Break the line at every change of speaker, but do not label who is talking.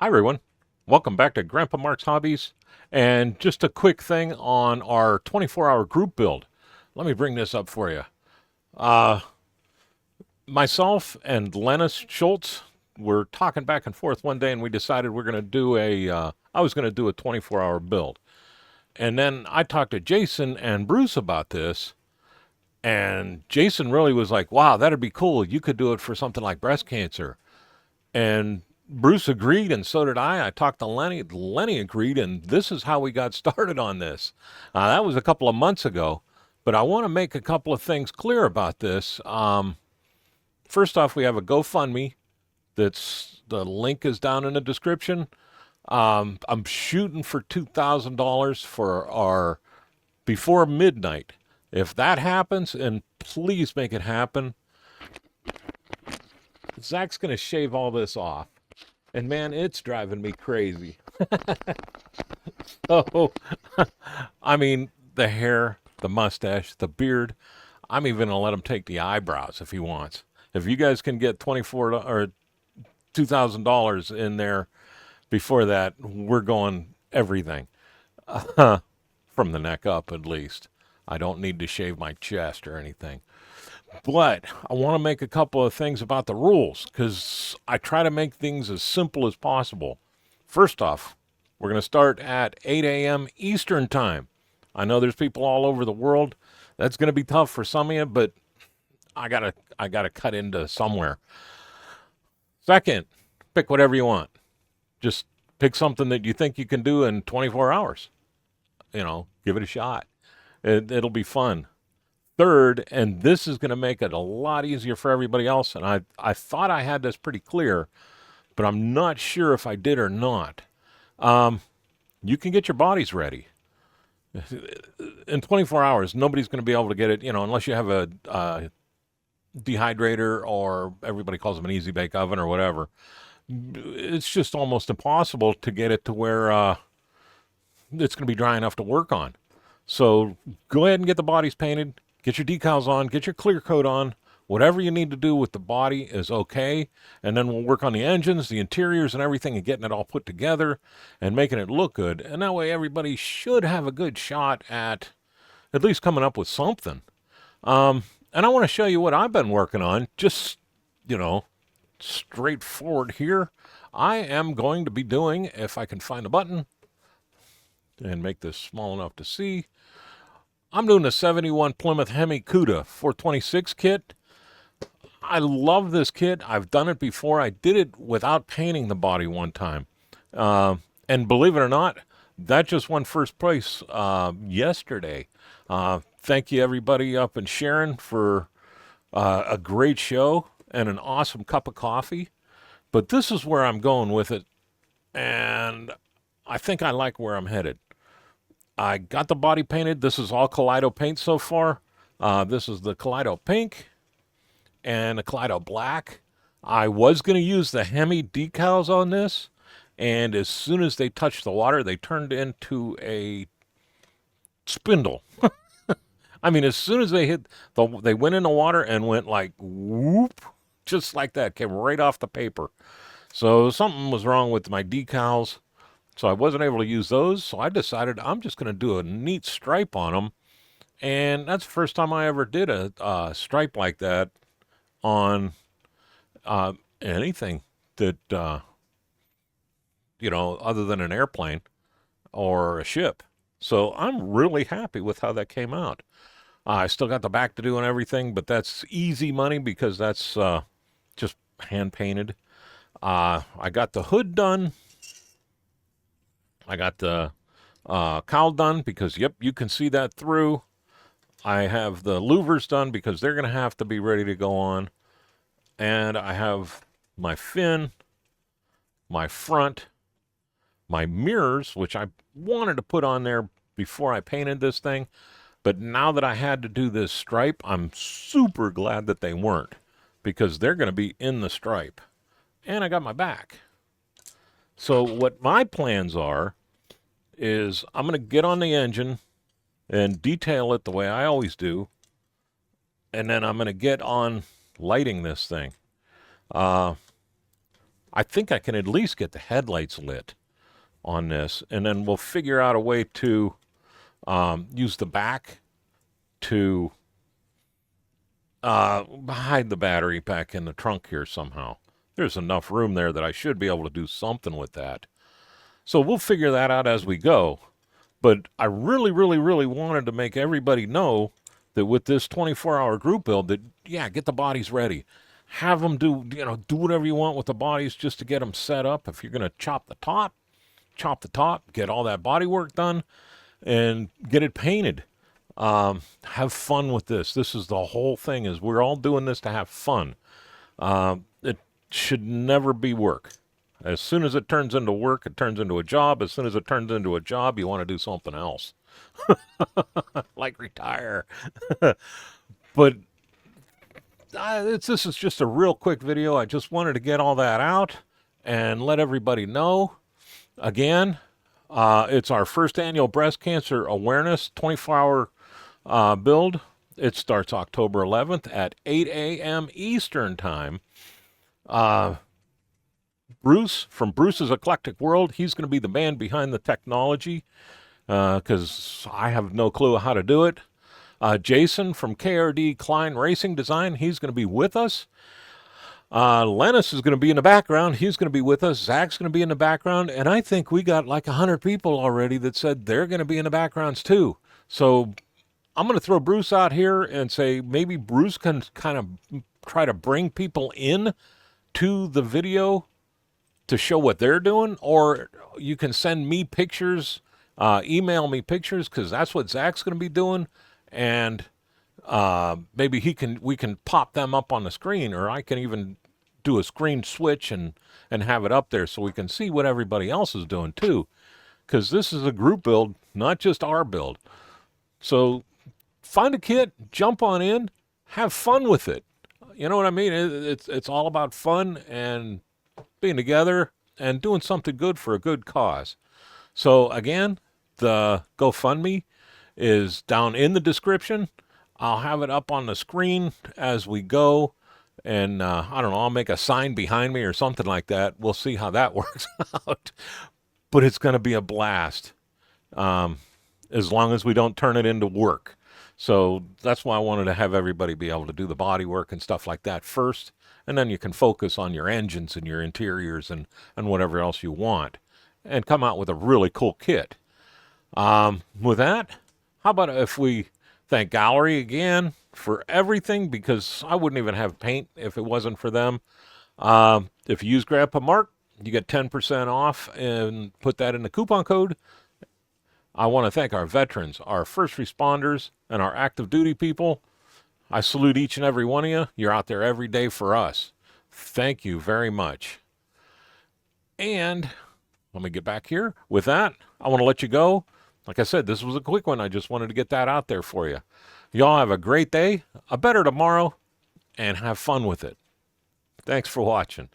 Hi, everyone. Welcome back to GrandpaMark's Hobbies. And just a quick thing on our 24-hour group build. Let me bring this up for you. Uh, Myself and Lennis Schultz were talking back and forth one day, and we decided we're going to do I was going to do a 24-hour build. And then I talked to Jason and Bruce about this, and Jason really was like, wow, that'd be cool. You could do it for something like breast cancer. And Bruce agreed, and so did I. I talked to Lenny. Lenny agreed, and this is how we got started on this. That was a couple of months ago, but I want to make a couple of things clear about this. First off, we have a GoFundMe. That's the link is down in the description. I'm shooting for $2,000 for our before midnight. If that happens, and please make it happen, Zach's going to shave all this off. And man, it's driving me crazy. Oh, I mean, the hair, the mustache, the beard. I'm even gonna let him take the eyebrows if he wants. If you guys can get 24 or $2,000 in there before that, we're going everything from the neck up at least. I don't need to shave my chest or anything. But I want to make a couple of things about the rules because I try to make things as simple as possible. First off, we're going to start at 8 a.m. Eastern Time. I know there's people all over the world. That's going to be tough for some of you, but I gotta cut into somewhere. Second, pick whatever you want. Just pick something that you think you can do in 24 hours. Give it a shot. It'll be fun. Third, and this is going to make it a lot easier for everybody else, and I thought I had this pretty clear, but I'm not sure if I did or not. You can get your bodies ready. In 24 hours, nobody's going to be able to get it, unless you have a dehydrator or everybody calls them an easy bake oven or whatever. It's just almost impossible to get it to where it's going to be dry enough to work on. So go ahead and get the bodies painted. Get your decals on, get your clear coat on. Whatever you need to do with the body is okay. And then we'll work on the engines, the interiors, and everything and getting it all put together and making it look good. And that way everybody should have a good shot at least coming up with something. And I want to show you what I've been working on. Just, you know, straightforward here. I am going to be doing, if I can find a button and make this small enough to see, I'm doing a 71 Plymouth Hemi Cuda 426 kit. I love this kit. I've done it before. I did it without painting the body one time. And believe it or not, that just won first place yesterday. Thank you, everybody up in Sharon, for a great show and an awesome cup of coffee. But this is where I'm going with it, and I think I like where I'm headed. I got the body painted. This is all Kaleido paint so far. This is the Kaleido pink and the Kaleido black. I was going to use the Hemi decals on this, and as soon as they touched the water, they turned into a spindle. I mean, as soon as they went in the water and went like whoop, just like that, came right off the paper. So something was wrong with my decals. So I wasn't able to use those. So I decided I'm just going to do a neat stripe on them. And that's the first time I ever did a stripe like that on anything that, other than an airplane or a ship. So I'm really happy with how that came out. I still got the back to do and everything, but that's easy money because that's just hand painted. I got the hood done. I got the cowl done because, yep, you can see that through. I have the louvers done because they're going to have to be ready to go on. And I have my fin, my front, my mirrors, which I wanted to put on there before I painted this thing. But now that I had to do this stripe, I'm super glad that they weren't because they're going to be in the stripe. And I got my back. So what my plans are is I'm going to get on the engine and detail it the way I always do. And then I'm going to get on lighting this thing. I think I can at least get the headlights lit on this, and then we'll figure out a way to use the back to hide the battery back in the trunk here somehow. There's enough room there that I should be able to do something with that. So we'll figure that out as we go. But I really, really, really wanted to make everybody know that with this 24-hour group build, that, yeah, get the bodies ready. Have them do, do whatever you want with the bodies just to get them set up. If you're going to chop the top, get all that body work done, and get it painted. Have fun with this. This is the whole thing, is we're all doing this to have fun. It should never be work. As soon as it turns into work, it turns into a job. As soon as it turns into a job, you want to do something else. Like retire. But this is just a real quick video. I just wanted to get all that out and let everybody know. Again, it's our first annual breast cancer awareness 24-hour build. It starts October 11th at 8 a.m. Eastern Time. Bruce from Bruce's Eclectic World, he's going to be the man behind the technology, because I have no clue how to do it. Jason from KRD Klein Racing Design, he's going to be with us. Lennis is going to be in the background. He's going to be with us. Zach's going to be in the background. And I think we got like 100 people already that said they're going to be in the backgrounds too. So I'm going to throw Bruce out here and say maybe Bruce can kind of try to bring people in to the video to show what they're doing, or you can send me pictures, email me pictures, because that's what Zach's going to be doing, and maybe we can pop them up on the screen, or I can even do a screen switch and have it up there so we can see what everybody else is doing too, because this is a group build, not just our build. So find a kit, jump on in, have fun with it. You know what I mean? It's all about fun and being together and doing something good for a good cause. So again, the GoFundMe is down in the description. I'll have it up on the screen as we go. And I don't know, I'll make a sign behind me or something like that. We'll see how that works out. But it's going to be a blast, as long as we don't turn it into work. So that's why I wanted to have everybody be able to do the body work and stuff like that first. And then you can focus on your engines and your interiors and whatever else you want, and come out with a really cool kit. With that, how about if we thank Gallery again for everything, because I wouldn't even have paint if it wasn't for them. If you use GrandpaMark, you get 10% off, and put that in the coupon code. I want to thank our veterans, our first responders, and our active duty people. I salute each and every one of you. You're out there every day for us. Thank you very much. And let me get back here. With that, I want to let you go. Like I said, this was a quick one. I just wanted to get that out there for you. Y'all have a great day, a better tomorrow, and have fun with it. Thanks for watching.